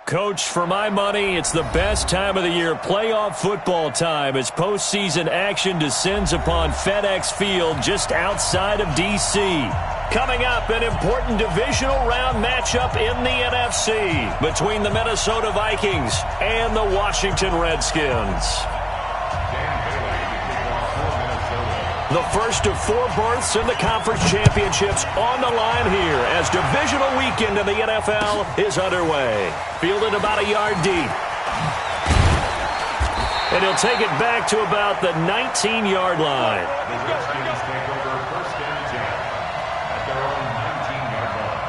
Coach, for my money, it's the best time of the year, playoff football time, as postseason action descends upon FedEx Field just outside of D.C. Coming up, an important divisional round matchup in the NFC between the Minnesota Vikings and the Washington Redskins. The first of 4 berths in the conference championships on the line here as divisional weekend in the NFL is underway. Fielded about a yard deep. And he'll take it back to about the 19-yard line. The Redskins take over 1st and 10 at their own 19-yard line.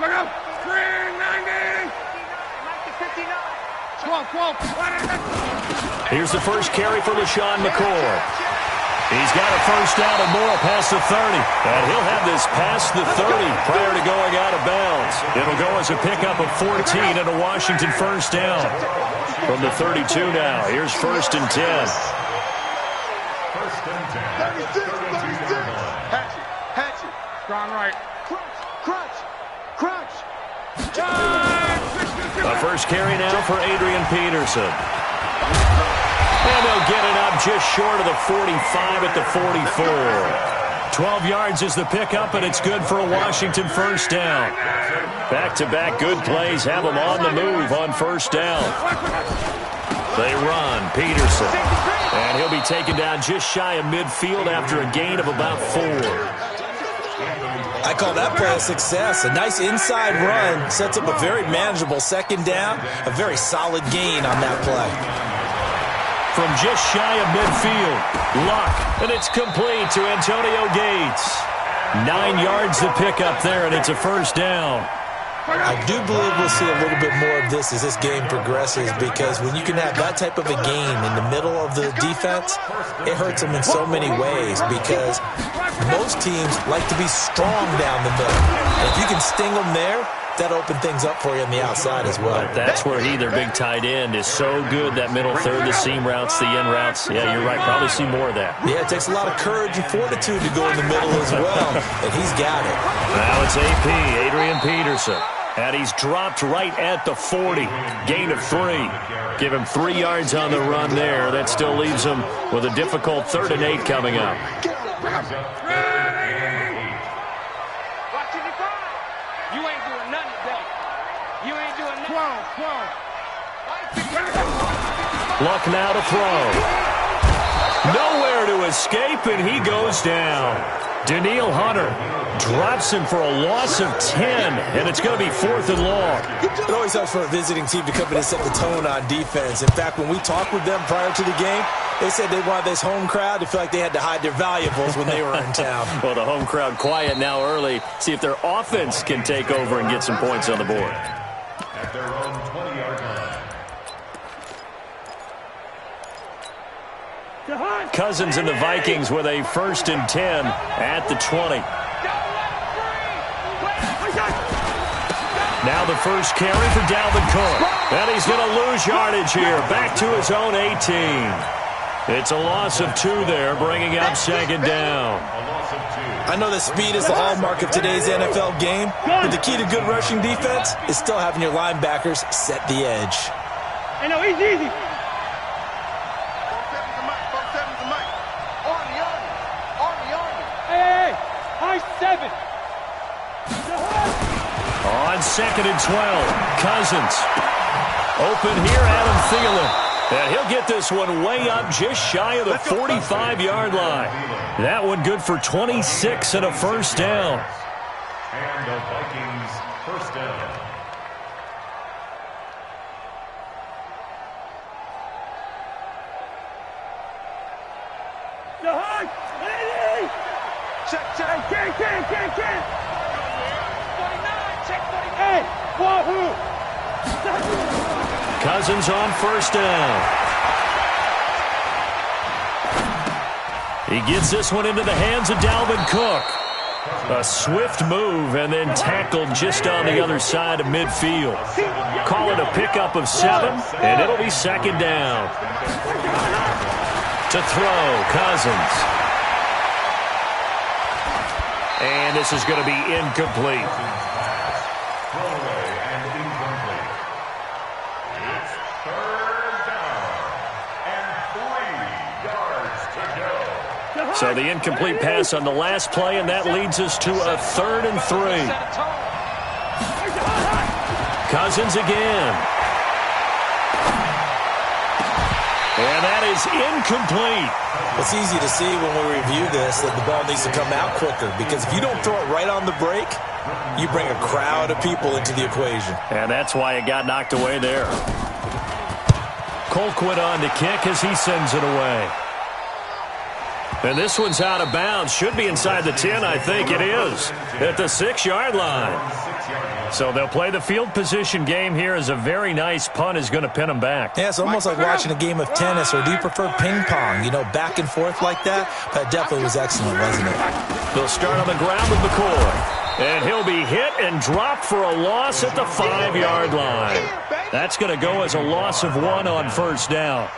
Check out. Screen 90. 12. Here's the first carry for LaShawn McCoy. He's got a first down and more past the 30. And he'll have this past the 30 prior to going out of bounds. It'll go as a pickup of 14 and a Washington first down. From the 32 now, here's 1st and 10. 1st and 10. 32-yard line. Hatch it. Strong right. Crunch. A first carry now for Adrian Peterson. And they'll get it up just short of the 45 at the 44. 12 yards is the pickup, and it's good for a Washington first down. Back-to-back good plays have them on the move on first down. They run, Peterson. And he'll be taken down just shy of midfield after a gain of about 4. I call that play a success. A nice inside run sets up a very manageable second down. A very solid gain on that play. From just shy of midfield, Luck, and it's complete to Antonio Gates. 9 yards to pick up there, and it's a first down. I do believe we'll see a little bit more of this as this game progresses, because when you can have that type of a gain in the middle of the defense, it hurts them in so many ways, because most teams like to be strong down the middle. And if you can sting them there, that'll open things up for you on the outside as well. But that's where their big tight end, is so good, that middle third, the seam routes, the in routes. Yeah, you're right. Probably see more of that. Yeah, it takes a lot of courage and fortitude to go in the middle as well, and he's got it. Now it's AP, Adrian Peterson. And he's dropped right at the 40. Gain of 3. Give him 3 yards on the run there. That still leaves him with a difficult 3rd and 8 coming up. You ain't doing nothing today. You ain't doing nothing. 12. Luck now to throw. Nowhere to escape, and he goes down. Daniil Hunter drops him for a loss of 10, and it's going to be 4th and long. It always helps for a visiting team to come in and set the tone on defense. In fact, when we talked with them prior to the game, they said they wanted this home crowd to feel like they had to hide their valuables when they were in town. Well, the home crowd quiet now early. See if their offense can take over and get some points on the board. At their own 20-yard line. Cousins and the Vikings with a 1st and 10 at the 20. Now the first carry for Dalvin Cook. And he's going to lose yardage here. Back to his own 18. It's a loss of 2 there, bringing up 2nd down. I know that speed is the hallmark of today's NFL game, but the key to good rushing defense is still having your linebackers set the edge. Hey, no, he's easy. Hey, high 7. On 2nd and 12, Cousins. Open here, Adam Thielen. And he'll get this one way up just shy of the 45-yard line. That one good for 26 and a first down. And the Vikings first down. Check. Can. 49, check 49. Hey, wahoo. Cousins on first down. He gets this one into the hands of Dalvin Cook. A swift move and then tackled just on the other side of midfield. Call it a pickup of 7, and it'll be 2nd down. To throw, Cousins. And this is going to be incomplete. Throwaway and incomplete. It's third down and 3 yards to go. So the incomplete pass on the last play, and that leads us to a 3rd and 3. Cousins again. And that is incomplete. It's easy to see when we review this that the ball needs to come out quicker, because if you don't throw it right on the break, you bring a crowd of people into the equation. And that's why it got knocked away there. Colquitt on to kick as he sends it away. And this one's out of bounds. Should be inside the 10, I think it is, at the 6-yard line. So they'll play the field position game here as a very nice punt is going to pin them back. Yeah, it's almost like watching a game of tennis, or do you prefer ping pong? You know, back and forth like that? That definitely was excellent, wasn't it? They'll start on the ground with McCoy. And he'll be hit and dropped for a loss at the 5-yard line. That's going to go as a loss of 1 on 1st down.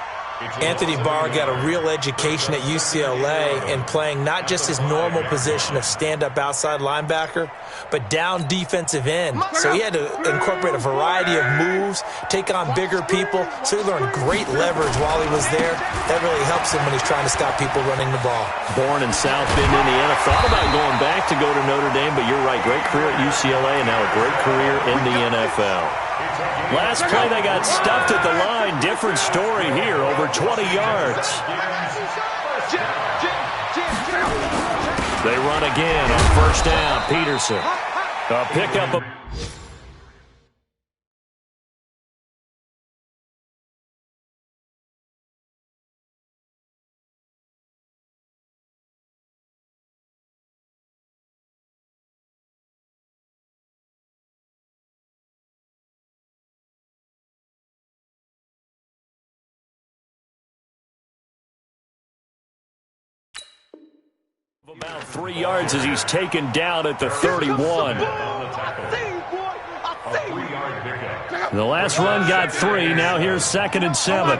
Anthony Barr got a real education at UCLA in playing not just his normal position of stand-up outside linebacker, but down defensive end. So he had to incorporate a variety of moves, take on bigger people. So he learned great leverage while he was there. That really helps him when he's trying to stop people running the ball. Born in South Bend, Indiana. Thought about going back to go to Notre Dame, but you're right. Great career at UCLA and now a great career in the NFL. Last play, they got stuffed at the line. Different story here, over 20 yards. They run again on 1st down. Peterson. A pickup of... about 3 yards as he's taken down at the 31. The last run got 3. Now here's 2nd and 7.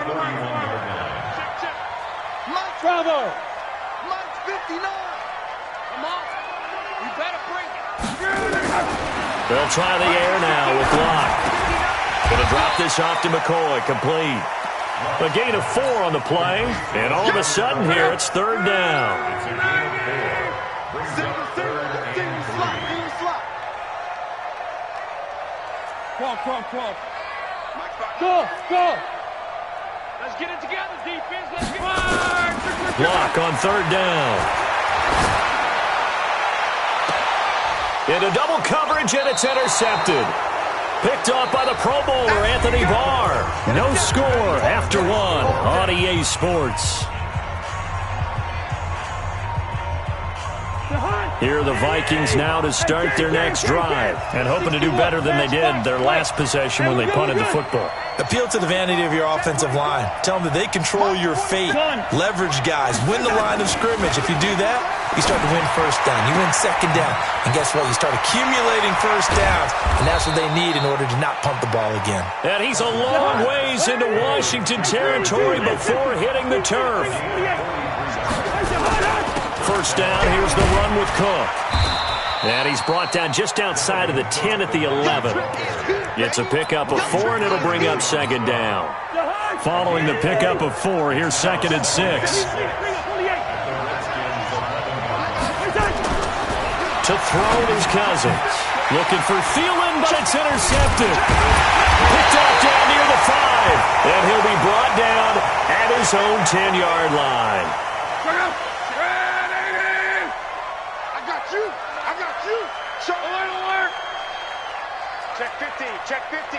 Bravo! Mike's 59. Come on. You better bring it. They'll try the air now with Locke. Going to drop this off to McCoy. Complete. A gain of 4 on the play. And all of a sudden here, it's 3rd down. Come. Go. Let's get it together, defense. Let's get it. Block on 3rd down. Into double coverage, and it's intercepted. Picked off by the Pro Bowler, Anthony Barr. No score after 1 on EA Sports. Here are the Vikings now to start their next drive, and hoping to do better than they did their last possession when they punted the football. Appeal to the vanity of your offensive line. Tell them that they control your fate. Leverage guys. Win the line of scrimmage. If you do that, you start to win 1st down. You win 2nd down. And guess what? You start accumulating 1st downs, and that's what they need in order to not pump the ball again. And he's a long ways into Washington territory before hitting the turf. 1st down, here's the run with Cook. And he's brought down just outside of the 10 at the 11. It's a pickup of 4, and it'll bring up 2nd down. Following the pickup of 4, here's 2nd and 6. To throw is Cousins. Looking for Thielen, but it's intercepted. Picked off down near the 5. And he'll be brought down at his own 10-yard line. Check 50.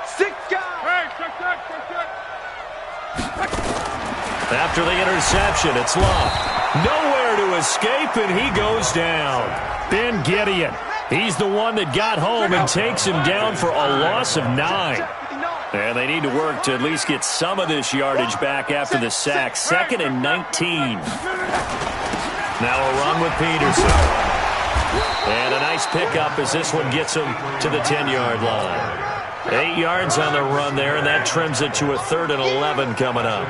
6 guys. Hey, check. After the interception, it's Locke. Nowhere to escape, and he goes down. Ben Gideon. He's the one that got home and takes him down for a loss of 9. And they need to work to at least get some of this yardage back after the sack. 2nd and 19. Now a run with Peterson. And a nice pickup as this one gets him to the 10-yard line. 8 yards on the run there, and that trims it to a 3rd and 11 coming up.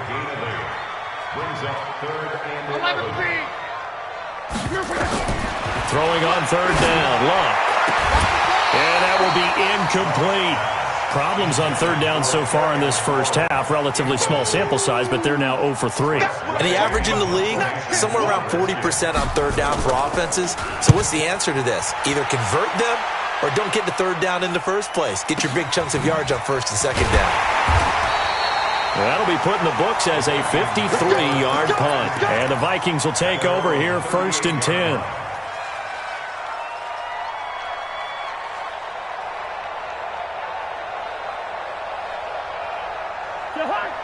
Throwing on third down. Luck. And that will be incomplete. Problems on third down so far in this first half. Relatively small sample size, but they're now 0 for 3. And the average in the league, somewhere around 40% on third down for offenses. So what's the answer to this? Either convert them or don't get to third down in the first place. Get your big chunks of yards on first and second down. That'll be put in the books as a 53-yard punt. And the Vikings will take over here, 1st and 10.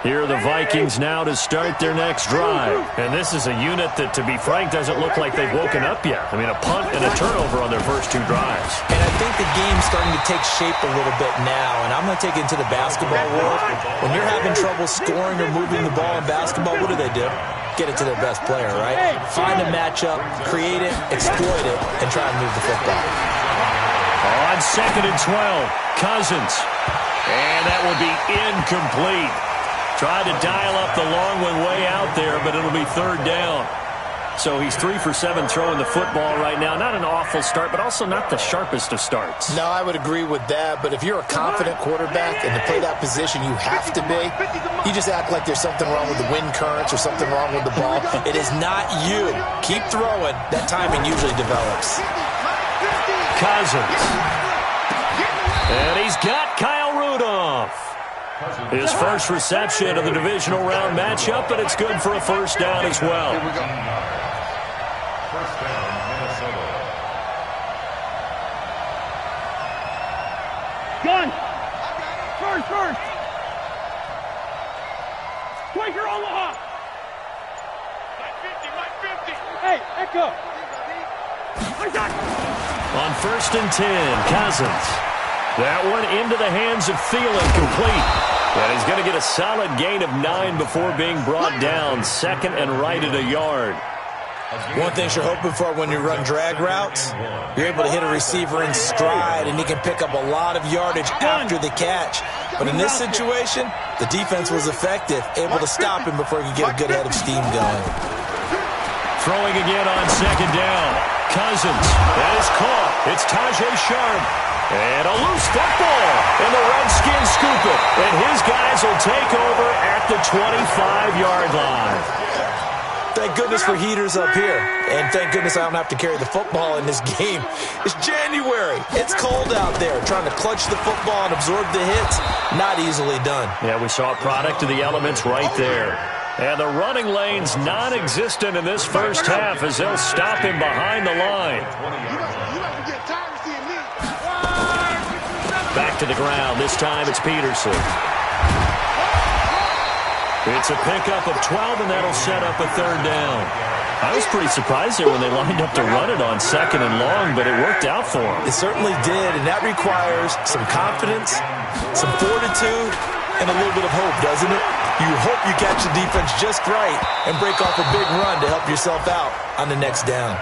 Here are the Vikings now to start their next drive. And this is a unit that, to be frank, doesn't look like they've woken up yet. I mean, a punt and a turnover on their first 2 drives. And I think the game's starting to take shape a little bit now. And I'm going to take it into the basketball world. When you're having trouble scoring or moving the ball in basketball, what do? Get it to their best player, right? Find a matchup, create it, exploit it, and try and move the football. On 2nd and 12, Cousins. And that will be incomplete. Tried to dial up the long one way out there, but it'll be 3rd down. So he's 3 for 7 throwing the football right now. Not an awful start, but also not the sharpest of starts. No, I would agree with that. But if you're a confident quarterback and to play that position you have to be, you just act like there's something wrong with the wind currents or something wrong with the ball. It is not you. Keep throwing. That timing usually develops. Cousins. And he's got Kyle Rudolph. His first reception of the divisional round matchup, but it's good for a 1st down as well. First down, Minnesota. Gun. First. Quaker Omaha. Mike 50. Hey, Echo. On 1st and 10, Cousins. That one into the hands of Thielen, complete. And he's going to get a solid gain of 9 before being brought down. 2nd and right at a yard. One thing you're hoping for when you run drag routes, you're able to hit a receiver in stride, and he can pick up a lot of yardage after the catch. But in this situation, the defense was effective, able to stop him before he could get a good head of steam going. Throwing again on 2nd down. Cousins. That is caught. It's Tajay Sharp. And a loose dead ball. And the Redskins scoop it. And his guys will take over at the 25-yard line. Thank goodness for heaters up here. And thank goodness I don't have to carry the football in this game. It's January. It's cold out there. Trying to clutch the football and absorb the hits, not easily done. Yeah, we saw a product of the elements right there. And the running lane's non-existent in this first half as they'll stop him behind the line. Back to the ground. This time it's Peterson. It's a pickup of 12, and that'll set up a 3rd down. I was pretty surprised there when they lined up to run it on 2nd and long, but it worked out for them. It certainly did, and that requires some confidence, some fortitude, and a little bit of hope, doesn't it? You hope you catch the defense just right and break off a big run to help yourself out on the next down.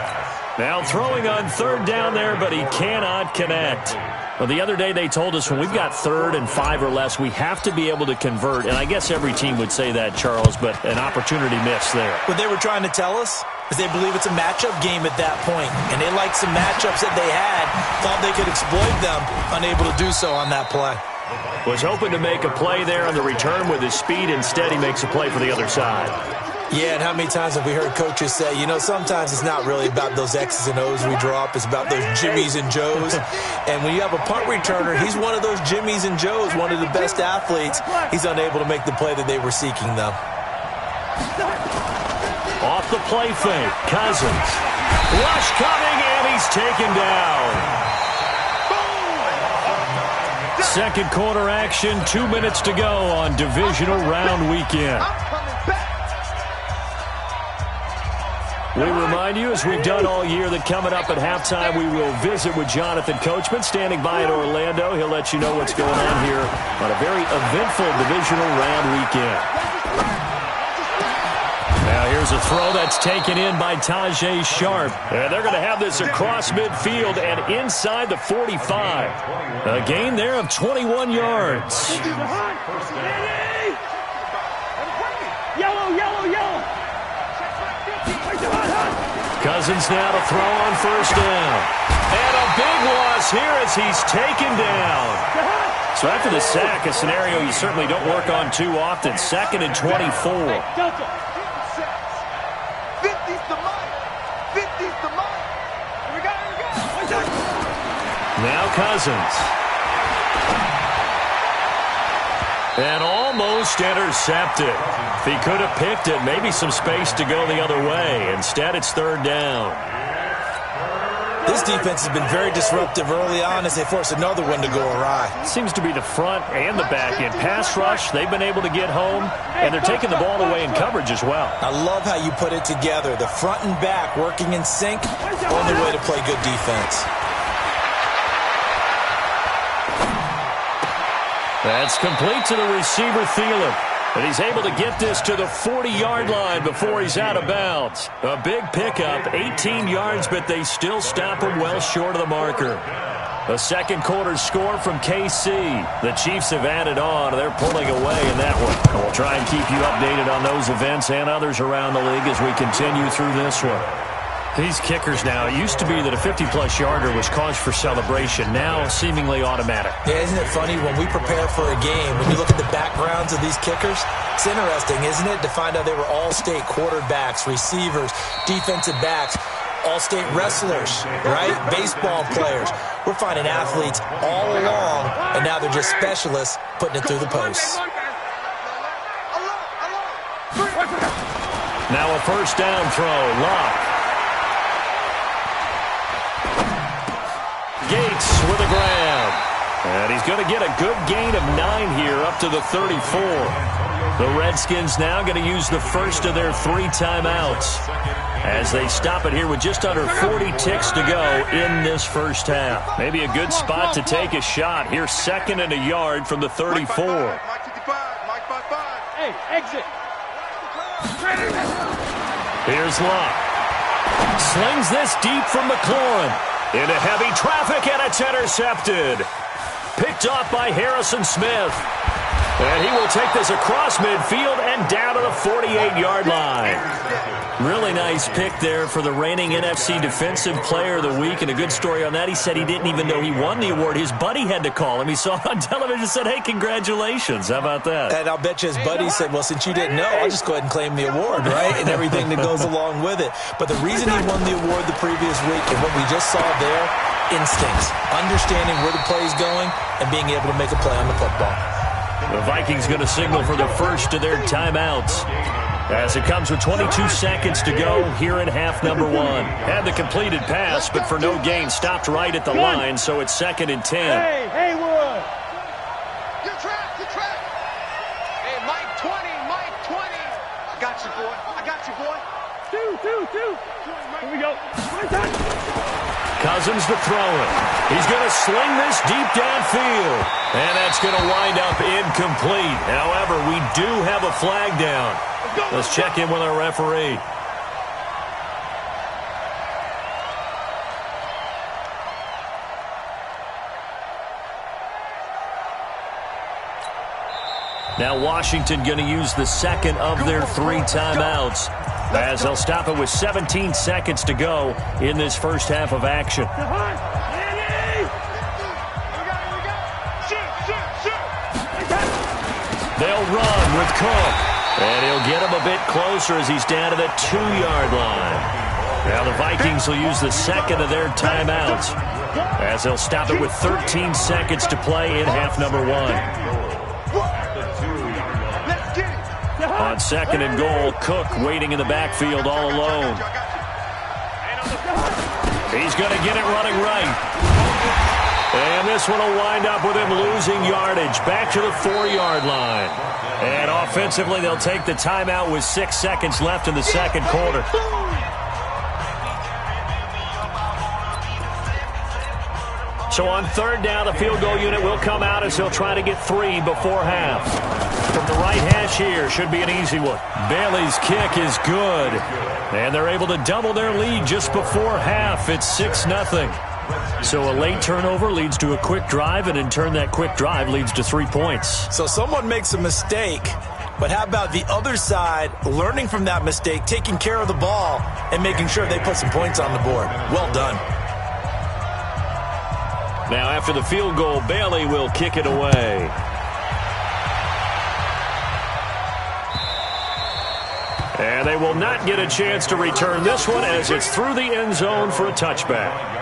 Now throwing on 3rd down there, but he cannot connect. Well, the other day they told us when we've got 3rd and 5 or less, we have to be able to convert. And I guess every team would say that, Charles, but an opportunity missed there. What they were trying to tell us is they believe it's a matchup game at that point. And they liked some matchups that they had, thought they could exploit them, unable to do so on that play. Was hoping to make a play there on the return with his speed. Instead, he makes a play for the other side. Yeah, and how many times have we heard coaches say, you know, sometimes it's not really about those X's and O's we draw up. It's about those Jimmies and Joes. And when you have a punt returner, he's one of those Jimmies and Joes, one of the best athletes. He's unable to make the play that they were seeking, though. Off the play fake, Cousins. Rush coming, and he's taken down. Second quarter action, 2 minutes to go on divisional round weekend. We remind you, as we've done all year, that coming up at halftime, we will visit with Jonathan Coachman, standing by in Orlando. He'll let you know what's going on here on a very eventful divisional round weekend. Now here's a throw that's taken in by Tajay Sharp. And they're going to have this across midfield and inside the 45. A gain there of 21 yards. Cousins now to throw on first down. And a big loss here as he's taken down. So after the sack, a scenario you certainly don't work on too often. 2nd and 24. Now Cousins. And almost intercepted. If he could have picked it, maybe some space to go the other way. Instead, it's 3rd down. This defense has been very disruptive early on as they force another one to go awry. Seems to be the front and the back end. Pass rush, they've been able to get home, and they're taking the ball away in coverage as well. I love how you put it together. The front and back working in sync, only way to play good defense. That's complete to the receiver, Thielen. And he's able to get this to the 40-yard line before he's out of bounds. A big pickup, 18 yards, but they still stop him well short of the marker. A second-quarter score from KC. The Chiefs have added on. They're pulling away in that one. We'll try and keep you updated on those events and others around the league as we continue through this one. These kickers now, it used to be that a 50-plus yarder was cause for celebration. Now, seemingly automatic. Yeah, isn't it funny when we prepare for a game, when you look at the backgrounds of these kickers, it's interesting, isn't it, to find out they were all-state quarterbacks, receivers, defensive backs, all-state wrestlers, right? Baseball players. We're finding athletes all along, and now they're just specialists putting it through the posts. Now a first down throw, Locke. Gates with a grab. And he's going to get a good gain of 9 here up to the 34. The Redskins now going to use the first of their 3 timeouts as they stop it here with just under 40 ticks to go in this first half. Maybe a good spot to take a shot. Here's 2nd and a yard from the 34. Hey, exit. Here's Locke. Slings this deep from McLaurin. Into heavy traffic, and it's intercepted. Picked off by Harrison Smith. And he will take this across midfield and down to the 48-yard line. Really nice pick there for the reigning NFC Defensive Player of the Week. And a good story on that, he said he didn't even know he won the award. His buddy had to call him. He saw it on television and said, hey, congratulations. How about that? And I'll bet you his buddy said, well, since you didn't know, I'll just go ahead and claim the award, right? And everything that goes along with it. But the reason he won the award the previous week and what we just saw there, instincts, understanding where the play is going and being able to make a play on the football. The Vikings going to signal for the first of their timeouts as it comes with 22 seconds to go here in half number 1. Had the completed pass, but for no gain, stopped right at the line, so it's 2nd and 10. Hey, Haywood. You're trapped, you're trapped. Hey, Mike 20, Mike 20. I got you, boy. I got you, boy. Two. Here we go. Cousins to throw it. He's going to sling this deep downfield. And that's going to wind up incomplete. However, we do have a flag down. Let's check in with our referee. Now Washington going to use the second of their 3 timeouts as they'll stop it with 17 seconds to go in this first half of action. They'll run with Cook, and he'll get him a bit closer as he's down to the 2-yard line. Now the Vikings will use the second of their timeouts as they'll stop it with 13 seconds to play in half number 1. On 2nd and goal, Cook waiting in the backfield all alone. He's going to get it running right. And this one will wind up with him losing yardage back to the 4-yard line. And offensively, they'll take the timeout with 6 seconds left in the second quarter. So on 3rd down, the field goal unit will come out as he'll try to get 3 before half. From the right hash here, should be an easy one. Bailey's kick is good. And they're able to double their lead just before half. It's 6-0. So a late turnover leads to a quick drive, and in turn that quick drive leads to 3 points. So someone makes a mistake But how about the other side learning from that mistake, taking care of the ball, and making sure they put some points on the board? Well done. Now after the field goal, Bailey will kick it away. And they will not get a chance to return this one as it's through the end zone for a touchback.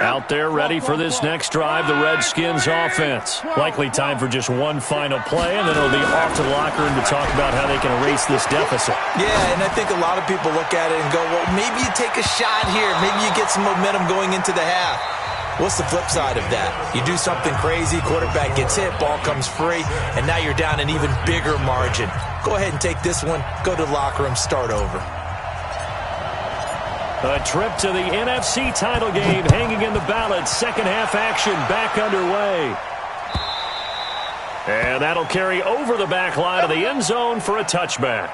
Out there ready for this next drive, the Redskins offense. Likely time for just one final play, and then it'll be off to the locker room to talk about how they can erase this deficit. Yeah, and I think a lot of people look at it and go, well, maybe you take a shot here. Maybe you get some momentum going into the half. What's the flip side of that? You do something crazy, quarterback gets hit, ball comes free, and now you're down an even bigger margin. Go ahead and take this one, go to the locker room, start over. A trip to the NFC title game hanging in the balance. Second half action back underway. And that'll carry over the back line of the end zone for a touchback.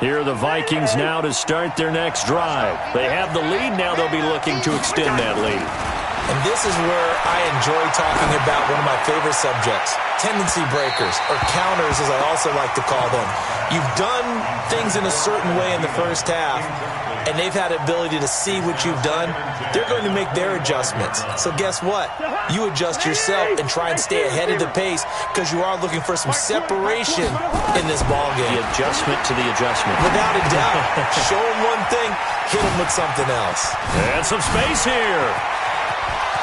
Here are the Vikings now to start their next drive. They have the lead. Now they'll be looking to extend that lead. And this is where I enjoy talking about one of my favorite subjects, tendency breakers, or counters as I also like to call them. You've done things in a certain way in the first half, and they've had the ability to see what you've done. They're going to make their adjustments. So guess what? You adjust yourself and try and stay ahead of the pace because you are looking for some separation in this ballgame. The adjustment to the adjustment. Without a doubt. Show them one thing, hit them with something else. And some space here.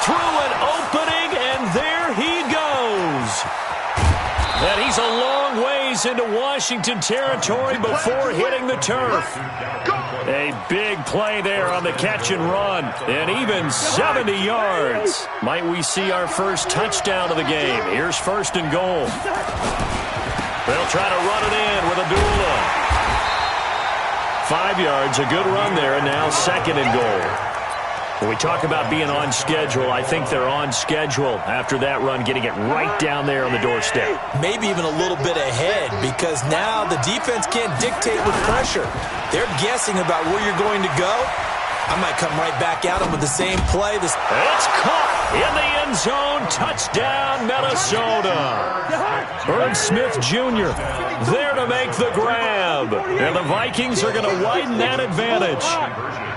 Through an opening, and there he goes. And he's a long ways into Washington territory before hitting the turf. A big play there on the catch and run, and even 70 yards. Might we see our first touchdown of the game? Here's first and goal. They'll try to run it in with Abdullah. 5 yards, a good run there, and now second and goal. When we talk about being on schedule, I think they're on schedule after that run, getting it right down there on the doorstep. Maybe even a little bit ahead because now the defense can't dictate with pressure. They're guessing about where you're going to go. I might come right back at them with the same play. It's caught in the end zone. Touchdown, Minnesota. Herb Smith Jr. there to make the grab. And the Vikings are going to widen that advantage.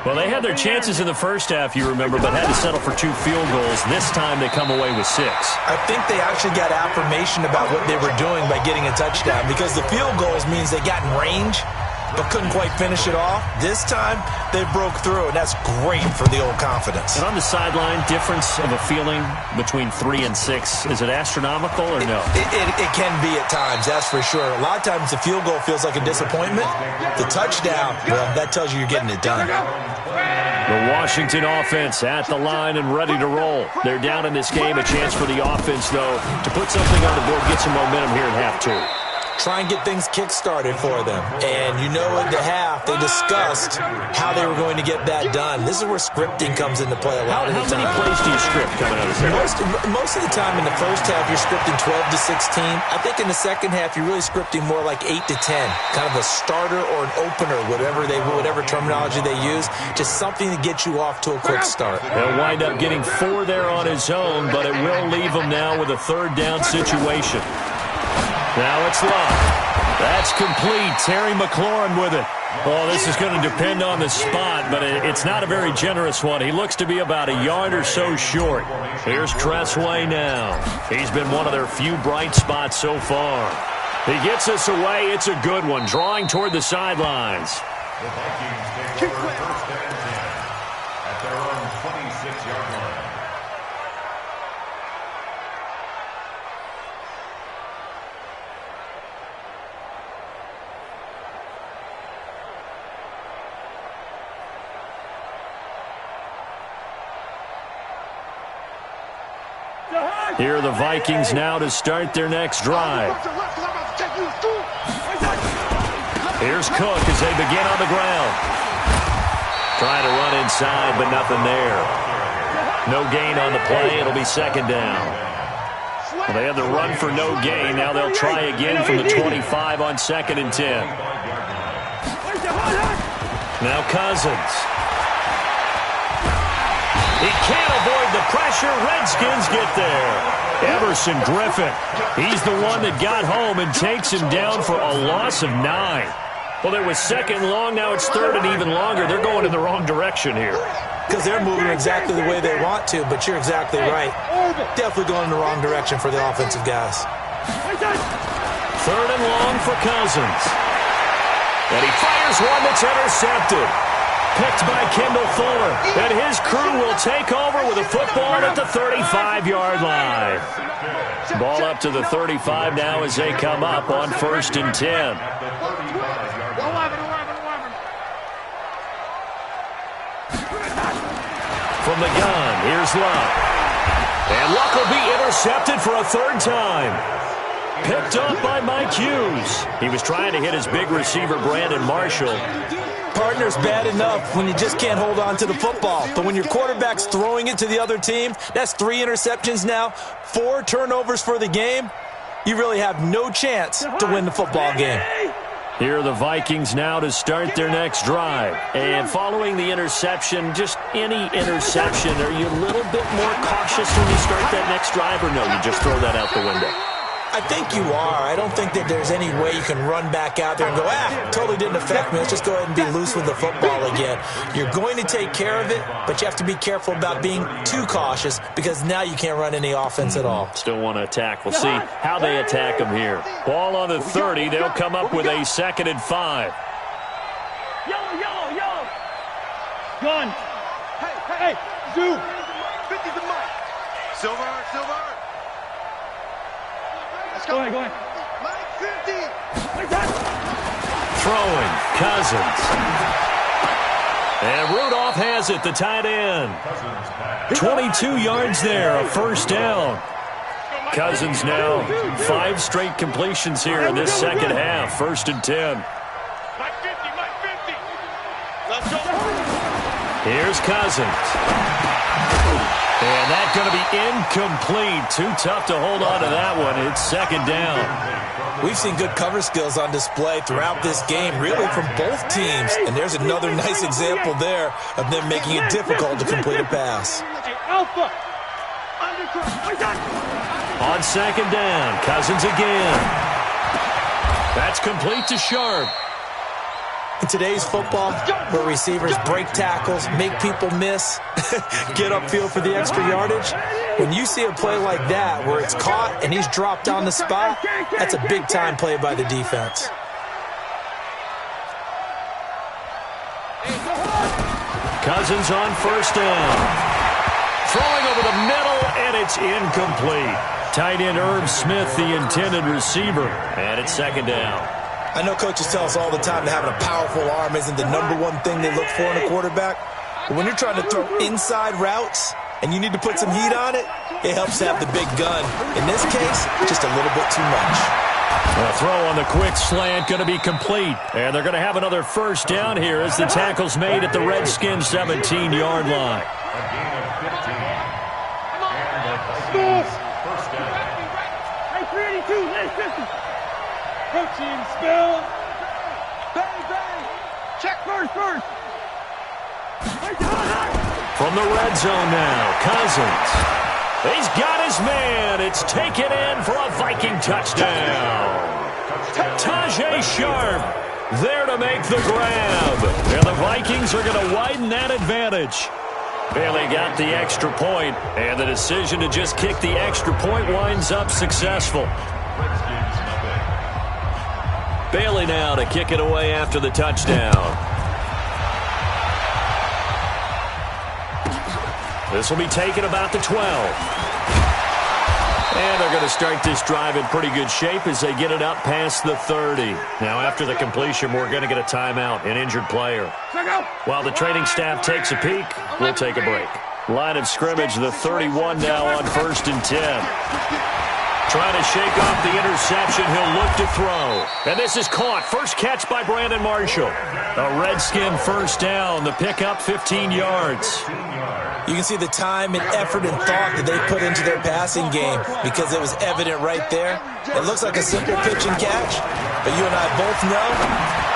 Well, they had their chances in the first half, you remember, but had to settle for 2 field goals. This time they come away with 6. I think they actually got affirmation about what they were doing by getting a touchdown because the field goals means they got in range but couldn't quite finish it off. This time, they broke through, and that's great for the old confidence. And on the sideline, difference of a feeling between 3 and 6, is it astronomical or no? It can be at times, that's for sure. A lot of times the field goal feels like a disappointment. The touchdown, well, that tells you you're getting it done. The Washington offense at the line and ready to roll. They're down in this game. A chance for the offense, though, to put something on the board, get some momentum here in half 2. Try and get things kick-started for them. And you know in the half, they discussed how they were going to get that done. This is where scripting comes into play a lot of the time. How many plays do you script coming out of this? Most of the time in the first half, you're scripting 12 to 16. I think in the second half, you're really scripting more like 8 to 10. Kind of a starter or an opener, whatever terminology they use. Just something to get you off to a quick start. They'll wind up getting 4 there on his own, but it will leave him now with a third down situation. Now it's Love. That's complete. Terry McLaurin with it. Oh, this is going to depend on the spot, but it's not a very generous one. He looks to be about a yard or so short. Here's Tressway now. He's been one of their few bright spots so far. He gets us away. It's a good one. Drawing toward the sidelines. The Vikings take over first and 10 at their own 26-yard line. Here are the Vikings now to start their next drive. Here's Cook as they begin on the ground. Trying to run inside, but nothing there. No gain on the play. It'll be second down. Well, they had the run for no gain. Now they'll try again from the 25 on 2nd and 10. Now Cousins. He can't avoid the pressure. Redskins get there. Everson Griffin. He's the one that got home and takes him down for a loss of 9. Well, there was 2nd long. Now it's 3rd and even longer. They're going in the wrong direction here. Because they're moving exactly the way they want to, but you're exactly right. Definitely going in the wrong direction for the offensive guys. 3rd and long for Cousins. And he fires one that's intercepted. Picked by Kendall Fuller. And his crew will take over with a football at the 35-yard line. Ball up to the 35 now as they come up on 1st and 10. From the gun, here's Luck. And Luck will be intercepted for a 3rd time. Picked up by Mike Hughes. He was trying to hit his big receiver, Brandon Marshall. Partner's bad enough when you just can't hold on to the football. But when your quarterback's throwing it to the other team, that's 3 interceptions now, 4 turnovers for the game. You really have no chance to win the football game. Here are the Vikings now to start their next drive. And following the interception, just any interception, are you a little bit more cautious when you start that next drive, or no, you just throw that out the window? I think you are. I don't think that there's any way you can run back out there and go, totally didn't affect me. Let's just go ahead and be loose with the football again. You're going to take care of it, but you have to be careful about being too cautious because now you can't run any offense at all. Still want to attack. We'll see how they attack them here. Ball on the 30. They'll come up with a 2nd and 5. Yellow. Gun. Hey, Zoo. 50's the mic. Silver. Go ahead. Mike 50. Throwing, Cousins. And Rudolph has it, the tight end. 22 yards there, a 1st down. Cousins now 5 straight completions here in this 2nd half, 1st and 10. Mike 50. Let's go. Here's Cousins. And that's going to be incomplete. Too tough to hold on to that one. It's 2nd down. We've seen good cover skills on display throughout this game, really from both teams. And there's another nice example there of them making it difficult to complete a pass. Alpha. On 2nd down, Cousins again. That's complete to Sharp. In today's football, where receivers break tackles, make people miss, get upfield for the extra yardage, when you see a play like that where it's caught and he's dropped on the spot, that's a big-time play by the defense. Cousins on 1st down. Throwing over the middle, and it's incomplete. Tight end Herb Smith, the intended receiver, and it's 2nd down. I know coaches tell us all the time that having a powerful arm isn't the #1 thing they look for in a quarterback. But when you're trying to throw inside routes and you need to put some heat on it, it helps to have the big gun. In this case, just a little bit too much. A throw on the quick slant going to be complete. And they're going to have another 1st down here as the tackle's made at the Redskins' 17-yard line. A gain of 15. First down. Hey, 382, hey, 50. Coaching spill. Bang. Check first. From the red zone now, Cousins. He's got his man. It's taken in for a Viking touchdown. Tajay Sharp there to make the grab. And the Vikings are going to widen that advantage. Bailey got the extra point, and the decision to just kick the extra point winds up successful. Bailey now to kick it away after the touchdown. This will be taken about the 12. And they're going to start this drive in pretty good shape as they get it up past the 30. Now, after the completion, we're going to get a timeout, an injured player. While the training staff takes a peek, we'll take a break. Line of scrimmage, the 31 now on 1st and 10. Trying to shake off the interception. He'll look to throw. And this is caught. First catch by Brandon Marshall. A Redskin first down. The pickup 15 yards. You can see the time and effort and thought that they put into their passing game because it was evident right there. It looks like a simple pitch and catch, but you and I both know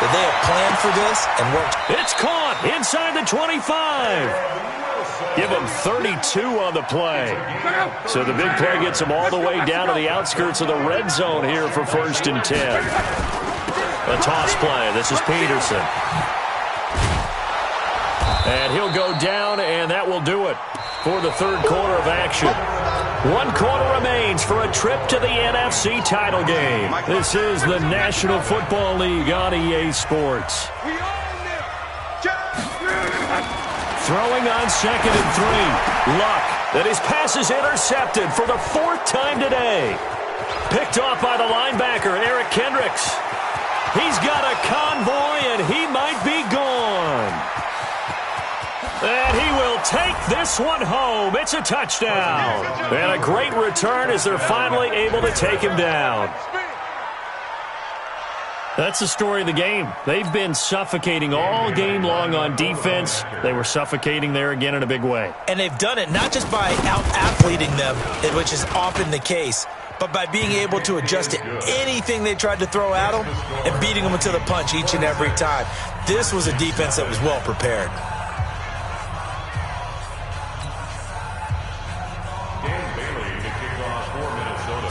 that they have planned for this and worked. It's caught inside the 25. Give him 32 on the play. So the big play gets him all the way down to the outskirts of the red zone here for 1st and 10. A toss play. This is Peterson. And he'll go down, and that will do it for the third quarter of action. 1 quarter remains for a trip to the NFC title game. This is the National Football League on EA Sports. Throwing on 2nd and 3. Luck. And his pass is intercepted for the 4th time today. Picked off by the linebacker, Eric Kendricks. He's got a convoy, and he might be gone. And he will take this one home. It's a touchdown. And a great return as they're finally able to take him down. That's the story of the game. They've been suffocating all game long on defense. They were suffocating there again in a big way. And they've done it not just by out-athleting them, which is often the case, but by being able to adjust to anything they tried to throw at them and beating them to the punch each and every time. This was a defense that was well prepared.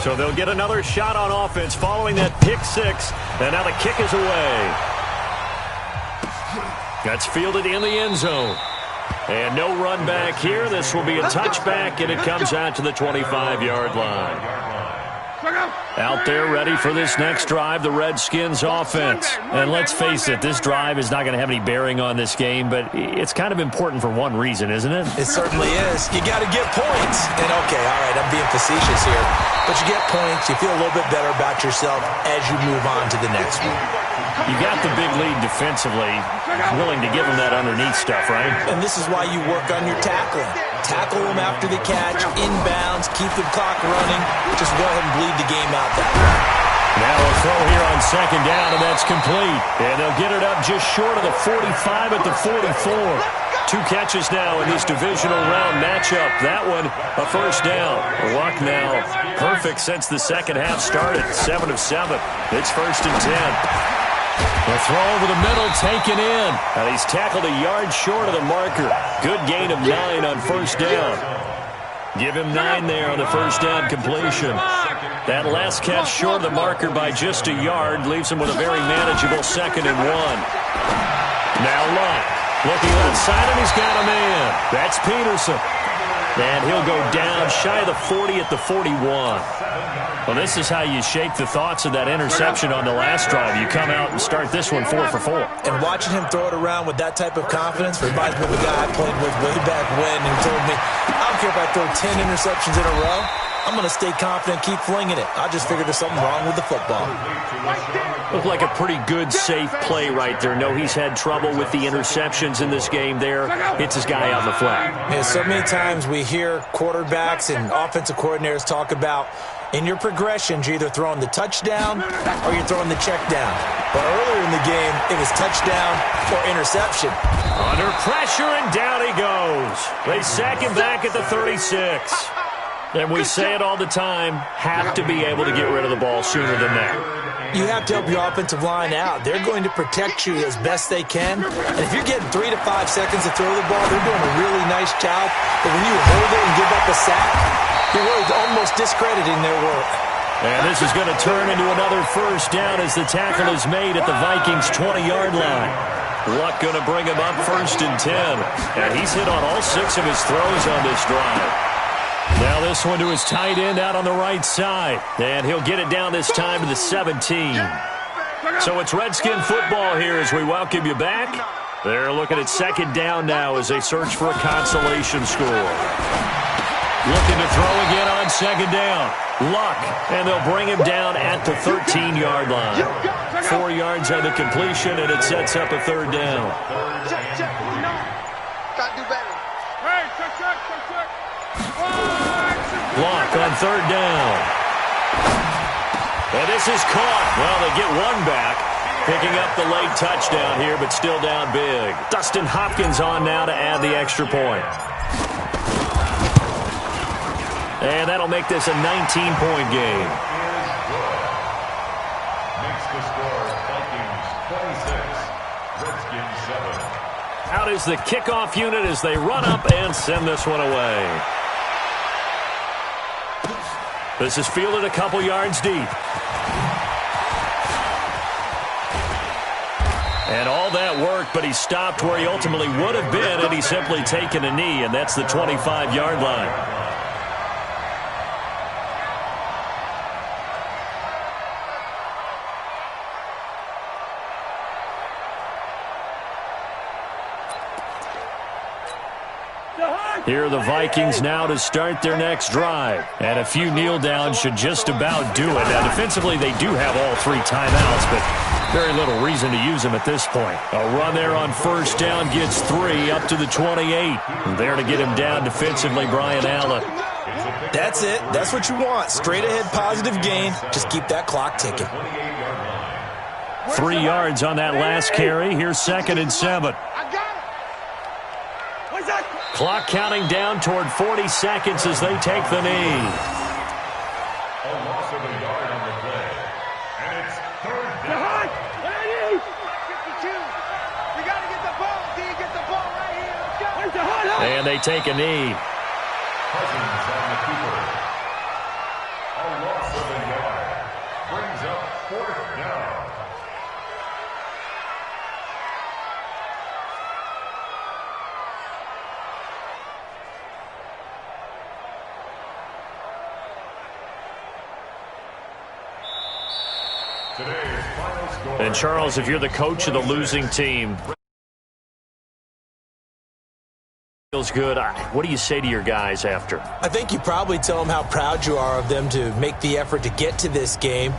So they'll get another shot on offense following that pick 6. And now the kick is away. That's fielded in the end zone. And no run back here. This will be a touchback, and it comes out to the 25-yard line. Out there ready for this next drive, the Redskins offense. And let's face it, this drive is not going to have any bearing on this game, but it's kind of important for one reason, isn't it? It certainly is. You got to get points. And okay, all right, I'm being facetious here. But you get points, you feel a little bit better about yourself as you move on to the next one. You got the big lead defensively, willing to give them that underneath stuff, right? And this is why you work on your tackling. Tackle them after the catch, inbounds, keep the clock running. Just go ahead and bleed the game out that way. Now a throw here on 2nd down, and that's complete. And they'll get it up just short of the 45 at the 44. 2 catches now in this divisional round matchup. That one, a first down. Luck now perfect since the second half started. 7 of 7. It's 1st and 10. The throw over the middle, taken in. And he's tackled a yard short of the marker. Good gain of 9 on first down. Give him 9 there on the first down completion. That last catch short of the marker by just a yard leaves him with a very manageable 2nd and 1. Now Luck looking outside, and he's got a man. That's Peterson. And he'll go down shy of the 40 at the 41. Well, this is how you shake the thoughts of that interception on the last drive. You come out and start this one 4 for 4. And watching him throw it around with that type of confidence reminds me of a guy I played with way back when who told me, I don't care if I throw 10 interceptions in a row. I'm going to stay confident, keep flinging it. I just figured there's something wrong with the football. Looked like a pretty good, safe play right there. No, he's had trouble with the interceptions in this game there. Hits his guy on the flat. Yeah, so many times we hear quarterbacks and offensive coordinators talk about in your progressions, you're either throwing the touchdown or you're throwing the check down. But earlier in the game, it was touchdown or interception. Under pressure, and down he goes. They sack him back at the 36. And we say it all the time, have to be able to get rid of the ball sooner than that. You have to help your offensive line out. They're going to protect you as best they can. And if you're getting 3 to 5 seconds to throw the ball, they're doing a really nice job. But when you hold it and give up a sack, you're really almost discrediting their work. And this is going to turn into another first down as the tackle is made at the Vikings' 20-yard line. Luck going to bring him up 1st and 10. And he's hit on all 6 of his throws on this drive. Now this one to his tight end out on the right side. And he'll get it down this time to the 17. So it's Redskin football here as we welcome you back. They're looking at 2nd down now as they search for a consolation score. Looking to throw again on 2nd down. Luck, and they'll bring him down at the 13-yard line. 4 yards on the completion, and it sets up a 3rd down. Gotta do better. Hey, check. Luck on 3rd down. And this is caught. Well, they get one back. Picking up the late touchdown here, but still down big. Dustin Hopkins on now to add the extra point. And that'll make this a 19-point game. Makes the score Vikings 26, Redskins 7. Out is the kickoff unit as they run up and send this one away. This is fielded a couple yards deep. And all that worked, but he stopped where he ultimately would have been had he simply taken a knee, and that's the 25-yard line. Here are the Vikings now to start their next drive. And a few kneel downs should just about do it. Now, defensively, they do have all three timeouts, but very little reason to use them at this point. A run there on first down gets 3 up to the 28. And there to get him down defensively, Brian Allen. That's it. That's what you want. Straight ahead positive gain. Just keep that clock ticking. 3 yards on that last carry. Here's 2nd and 7. Clock counting down toward 40 seconds as they take the knee. A loss of a yard on the play. And it's 3rd down. 52. We got to get the ball. Do you get the ball right here? Let's go. And they take a knee. Cousins on the keeper. A loss of a yard. Brings up 4th down. And, Charles, if you're the coach of the losing team, feels good. What do you say to your guys after? I think you probably tell them how proud you are of them to make the effort to get to this game.